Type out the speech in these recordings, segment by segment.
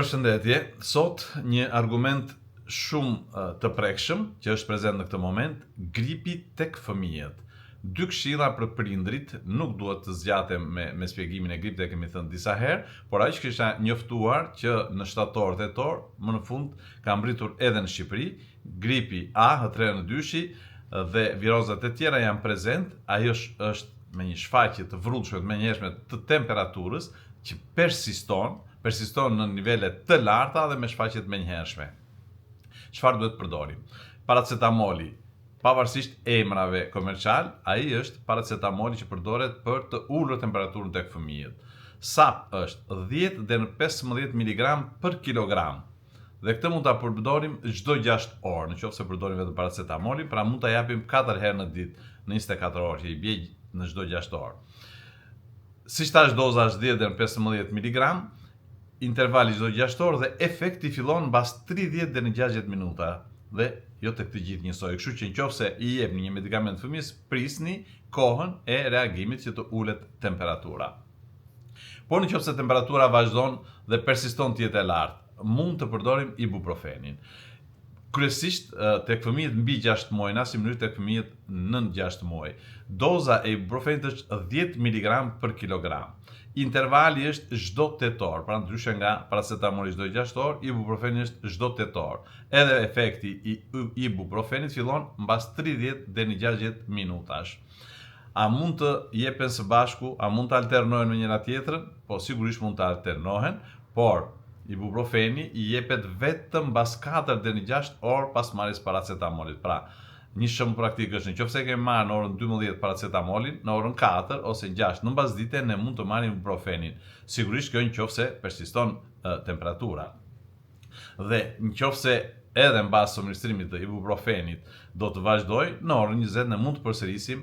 Përshëndetje, sot një argument shumë të prekshëm që është prezent në këtë moment, gripi tek fëmijët. Dy këshilla për prindrit, nuk duhet të zgjatem me shpjegimin e gripit, e kemi thënë disa herë, por aq kisha njoftuar që në shtator, tetor, më në fund ka mbritur edhe në Shqipëri, gripi A, H3N2 dhe virozat e tjera janë prezent, ajo është me një shfaqje të vrullshme, të menjëhershme të temperaturës që persiston në nivele të larta dhe me shfaqje të menjëhershme. Çfarë duhet përdorim? Paracetamoli, pavarësisht emrave komercial, ai është paracetamoli që përdoret për të ulur temperaturën tek fëmijët. SAP është 10 deri në 15 mg për kilogram. Dhe këtë mund ta përdorim çdo 6 orë, nëse përdorim vetëm paracetamolin, pra mund ta japim 4 herë në ditë, në 24 orë, që i bie në çdo 6 orë. Siç thash, doza është 10 deri në 15 mg, intervali çdo 6 orë dhe efekti fillon mbas 30 deri në 60 minuta dhe jo të këtë gjithë njësoj. Kështu që nëse i jepni një medikament fëmijës, prisni kohën e reagimit që të ulet temperatura. Por nëse temperatura vazhdon dhe persiston të jetë e lartë, mund të përdorim ibuprofenin. Kryesisht tek fëmijët mbi 6 muaj, në asnjë mënyrë tek fëmijët nën 6 muaj. Doza e ibuprofenit është 10 mg për kilogram. Intervali është çdo 8 orë, pra ndryshe nga paracetamoli çdo 6 orë, ibuprofeni është çdo 8 orë. Edhe efekti i ibuprofenit fillon mbas 30 deri në 60 minutash. A mund të jepen së bashku, a mund të alternohen me njëra tjetrën? Po sigurisht mund të alternohen, por ibuprofeni i jepet vetëm mbas 4 deri në 6 orë pas marrjes paracetamolit. Pra, një shembull praktik është nëse kemi marrë në orën 12 paracetamolin, në orën 4 ose 6 në mbasdite ne mund të marrim ibuprofenin. Sigurisht kjo nëse persiston temperatura. Dhe nëse edhe mbas administrimit të ibuprofenit do të vazhdoj, në orën 20 ne mund të përsërisim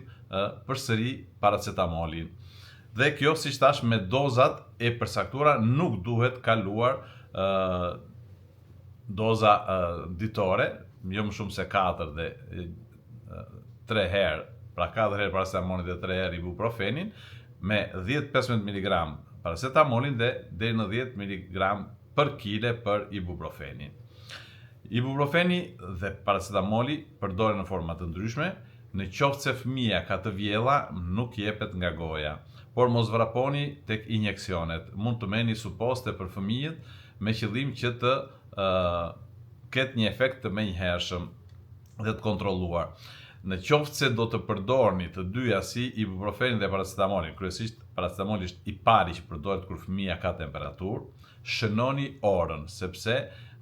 përsëri paracetamolin. Dhe kjo, siç thash, me dozat e përsaktuara, nuk duhet kaluar doza ditore, jo më shumë se 4 dhe 3 herë, pra 4 herë paracetamolin dhe 3 herë ibuprofenin, me 10-15 mg paracetamolin dhe deri në 10 mg për kile për ibuprofenin. Ibuprofeni dhe paracetamoli përdoren në forma të ndryshme. Në qoftë se fëmia ka të vjella, nuk jepet nga goja, por mos vraponi tek injeksionet. Mund të merrni suposte për fëmijët me qëllim që të ketë një efekt të menjëhershëm dhe të kontrolluar. Në qoftë se do të përdorni të dyja, si ibuprofenin dhe paracetamolin, kryesisht paracetamoli është i pari që përdoret kur fëmia ka temperaturë, shënoni orën, sepse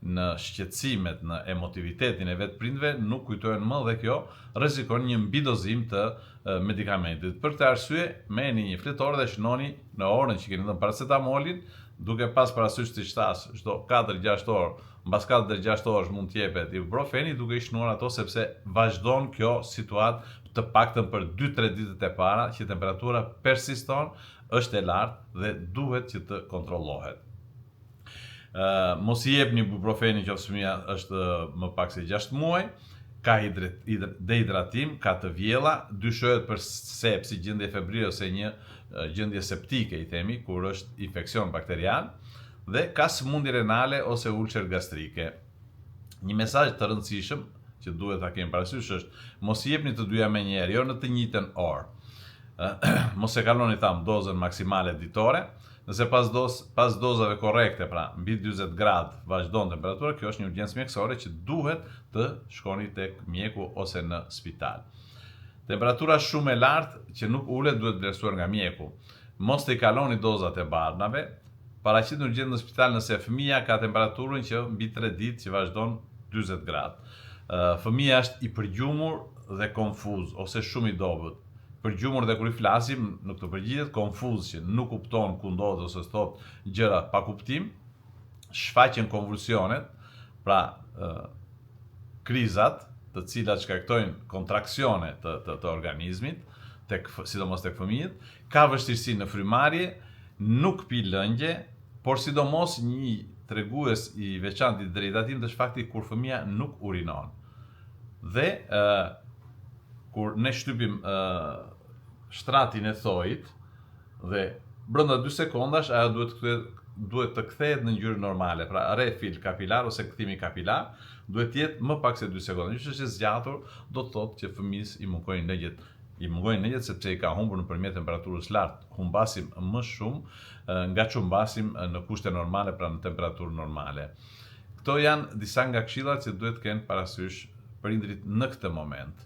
në shqetësimet, në emotivitetin e vetë prindve nuk kujtohen më dhe kjo rrezikon një mbidozim të medikamentit. Për këtë arsye, merrni një fletor dhe shënoni në orën që keni dhënë paracetamolin, duke pas parasysh siç thash, çdo 4-6 orë, mbas 4-6 orësh mund të jepet ibuprofeni, duke i shënuar ato sepse vazhdon kjo situatë të paktën për 2-3 ditët e para që temperatura persiston, është e lartë dhe duhet që të kontrollohet. Mos i jepni ibuprofenin nëse fëmia është më pak se 6 muaj, ka dehidratim, ka të vjella, dyshohet për sepsi, si gjendje febrile ose një gjendje septike, i themi, kur është infeksion bakterial, dhe ka sëmundje renale ose ulcer gastrike. Një mesazh të rëndësishëm që duhet ta kemi parasysh është mos i jepni të dyja menjëherë, jo në të njëjtën orë. Mos e kaloni dozën maksimale ditore. Nëse pas dozave korrekte, pra mbi 40 gradë vazhdon temperatura, kjo është një urgjencë mjekësore që duhet të shkoni tek mjeku ose në spital. Temperatura shumë e lartë që nuk ulet duhet vlerësuar nga mjeku. Mos të i kaloni dozat e barnave, paraqitni urgjent në spital nëse fëmia ka temperaturën që mbi 3 ditë që vazhdon 40 gradë. Fëmia është i përgjumur dhe konfuz ose shumë i dobët. Përgjumur dhe kur i flasim në këtë përgjigjet, konfuz që nuk kupton ku ndodhet ose thot gjëra pa kuptim, shfaqen konvulsionet, pra krizat, të cilat shkaktojnë kontraksione të organizmit, sidomos tek fëmijët, ka vështirësi në frymarrje, nuk pi lëngje, por sidomos një tregues i veçantë i dehidratimit është fakti kur fëmia nuk urinon. Dhe kur ne shtypim shtratin e thojit dhe brenda 2 sekondash ajo duhet të duhet të kthehet në ngjyrë normale, pra refill kapilar ose kthimi kapilar, duhet të jetë më pak se 2 sekonda. Nëse është zgjatur, do të thotë që fëmijës i mungojnë lëgjet sepse i ka humbur nëpërmjet temperaturës lartë. Humbasim më shumë nga që humbasim në kushte normale, pra në temperaturë normale. Këto janë disa nga këshillat që duhet të kenë parasysh prindrit në këtë moment.